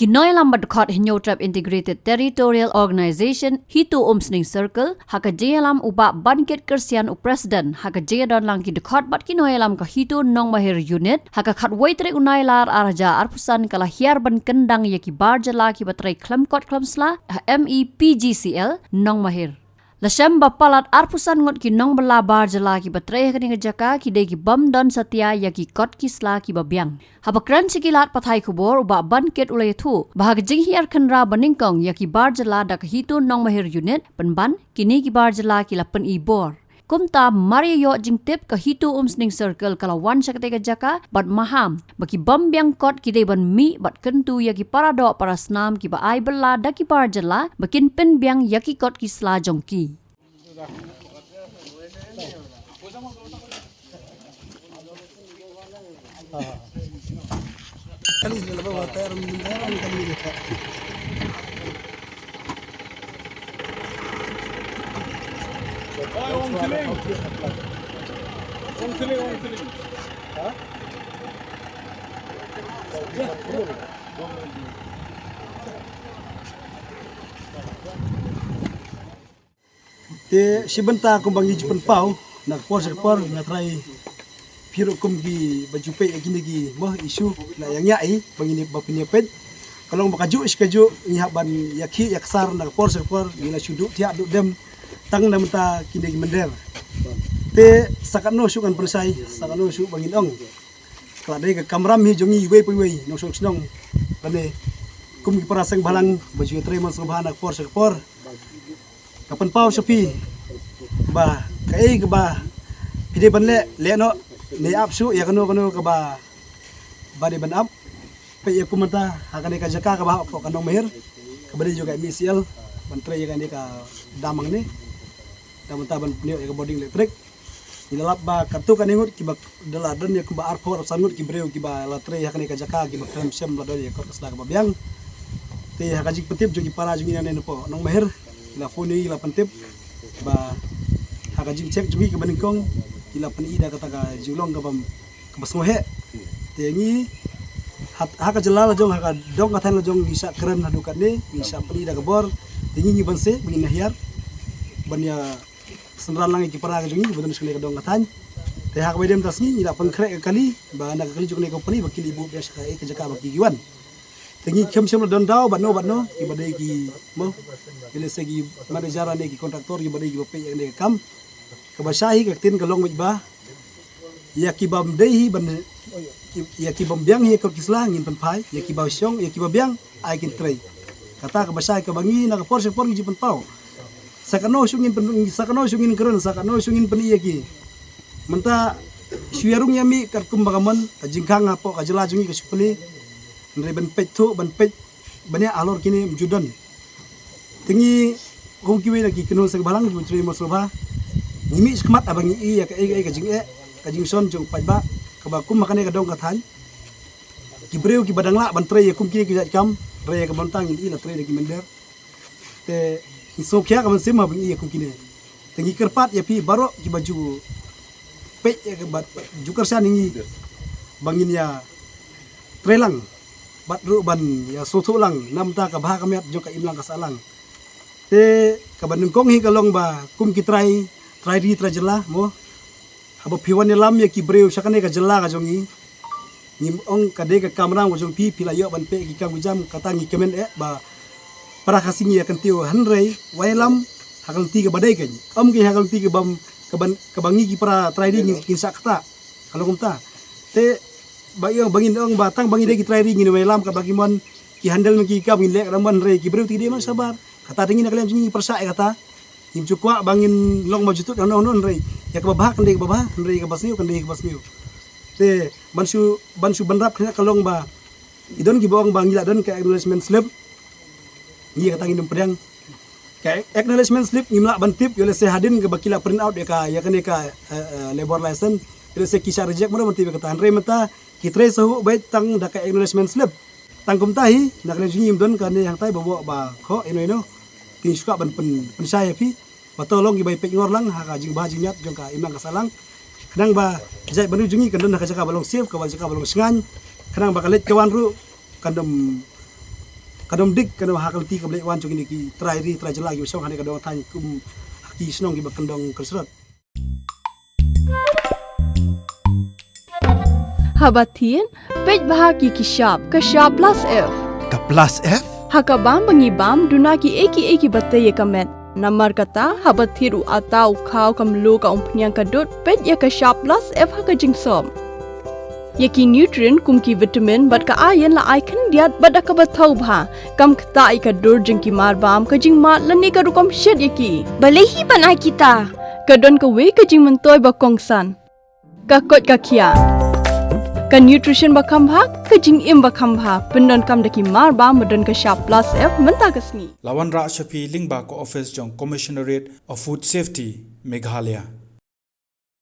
Kinoi lambat khot hinyo trap integrated territorial organization hitu omsning circle haka jelam uba banket kersian u president haka jedon lang ki khot bat kinoi lam ka hitu nong mahir unit haka khat waitre unailar arja arpusan kala hiar ban kendang yaki barjala ki batrai klam kot klamsla MEPGCL nong mahir Lasem bapalat arpusan ngot ki nong bela barjala ki batrai kani ngejaka ki de ki bam don satya ya ki kot kisla ki babyang. Habakran sikilat pathai kubor uba banket ulay thu bahag jinghiar khanra baningkong ya ki barjala dak hitu nong mahir unit penban kini ki barjala ki lapen ibor. Kumta Mario jingtip ka hitu umsning circle kalawan sakate jaka bat maham baki bambyang kot ki de ban mi bat kentu ya ki parado parasnam ki ba ai bela dak ki barjala bakin pen byang ya ki kot ki sla jongki. Kali ni lepas terang kami dekat. Om Siling. Te sibenta ko bangi jupan pau nak por na try piro kum gi bajupe gini gi moh isu na yang yai bangi ni bapinepet kalau makaju iskaju iha ban yakhi yaksar nak por gila sudu dia du dem tang na menta kini gi mender te sakano su kan persai sakano su bangi ong kala dai ka kamram hi jongi we pui no sok snong bane kum gi parasang balang baju try mas subhana por kapan pau sepi ba kai ke ba pide ban le no ne apsu ya kano ke ba de ban up pe ya kumanta hakane ka jaka ka ba ko kanong meher ka bade juga MCL ban tre ya kane ka damang ni damanta ban pneu ya ka boarding electric ilap ba kartu kan ingut ki ba daladan ya ku ba arpor sanut ki breu ki ba la tre hakane ka jaka ki ba krem sem la do ya ko kasla ka ba biang te hakajik petip jogi para jogi nane po nong meher ila funi ila pentip ba hakajing cek juga ke baningkong ila penida kata ka julong ka bam ke basmohe tengi haka jelala jong haka dong kathan jong bisa keren hadukat ni bisa penida ke bor tengi ni banse bingin hiar banya senran lang ki para jongi betul sekali ke dong kathan te haka bedem tasni ila pengkrek kali ba anak kali jong ni company bakil ibu biasa ka ke jaka baki giwan tengi kem sem don dau batno ki badai ki mo ile segi manajara ne ki kontraktor ki badai ki bape ne kam ke basahi ke tin kalong ba ya ki bam dei ban ya ki bam biang he ko kisla ngin pen pai ya ki ba syong ya ki ba biang ai kin trei kata ke basahi ke bangi na ke por gi pen pau sakano sungin keren sakano sungin pen iya ki menta syarung yami karkum bagaman jingkang apo kajela jungi ke supli Nre ban pet banyak alor kini judan. Tingi kong kiwe lagi kenal sebalang menteri masalah. Nimi sekemat abang i ya kajing son jong pajba kebakum makane kadong kathan. Kibreu ki badangla bantre ya kum kini ki kam re ka bantang ini la tre lagi mender. Te isokya ka sema bang i ya kum kini. Tingi kerpat ya pi baro ki baju pet ya ke jukar san ini bangin ya trelang bat ban ya soto lang namta ka bah kamiat jo ka imlang kasalang te ka banungkong hi kalong ba kum ki try jela mo haba piwan lam ya ki breu sakane ka jela ka jongi nim ong ka de ka kamrang ko jong pi pilayo ban pe ki kam jam katangi kemen ba para kasingi ya kentiu hanrei wailam hakal ti ka badai ka ki hakal ti ka bam ka bangi ki para try ring kin sakta kalau kumta te bayo bangin ong batang bangi de ki try ring ni welam ka bagimon ki handle ki ka bangin lek ramon re ki breu ti de man sabar kata dingin kalian jingi persa kata im cukwa bangin long majutut non re ya ka babah kan de babah re ka basniu te bansu banrap ka kalong ba idon ki bawang bangila don ka acknowledgement slip ni kata ngin pedang ka acknowledgement slip ngimla bantip yole se hadin ke bakila print out ya ka labor license yole se kisah reject mana bantip kata andre mata kitre sahu bait tang da ka acknowledgement slip tang kum tahi nak le jingim don kan yang tai bawa ba kho ino kin suka ban pen saya pi batolong gi bai pe ngor lang ha ka jing ba jing nyat jong ka imang ka salang kadang ba jai banu jungi kan ka jaka balong sip ka balong sengan kadang ba kalet kawan ru kandom kadang dik kadang hakal ti kablek wan cogini ki try lagi so hane kadang tanya kum haki snong ki bakandong kersrat Habatin, pej bahagi ki sharp plus F. Ka plus F? Hakabam bangi bam dunaki eki bataya kamet. Namar kata habathiru atau kau kamlu ka umpnyang kadut pej ya ka sharp plus F haka jingsom. Yaki nutrient kumki vitamin bat ka iron la ikan diat bat ka bathau bha kam kata ai ka dur jingki mar bam ka jing mat lani ka rukom shed yaki. Balehi panai kita. Kadon ka we ka jing mentoy ba kongsan. Ka kot ka kia. Ka nutrition bakam bha ka jing im bakam bha pendon kam daki mar ba madon ka sharp plus F menta kasni. Lawan Ra Shafi Lingba ko office jong Commissionerate of Food Safety Meghalaya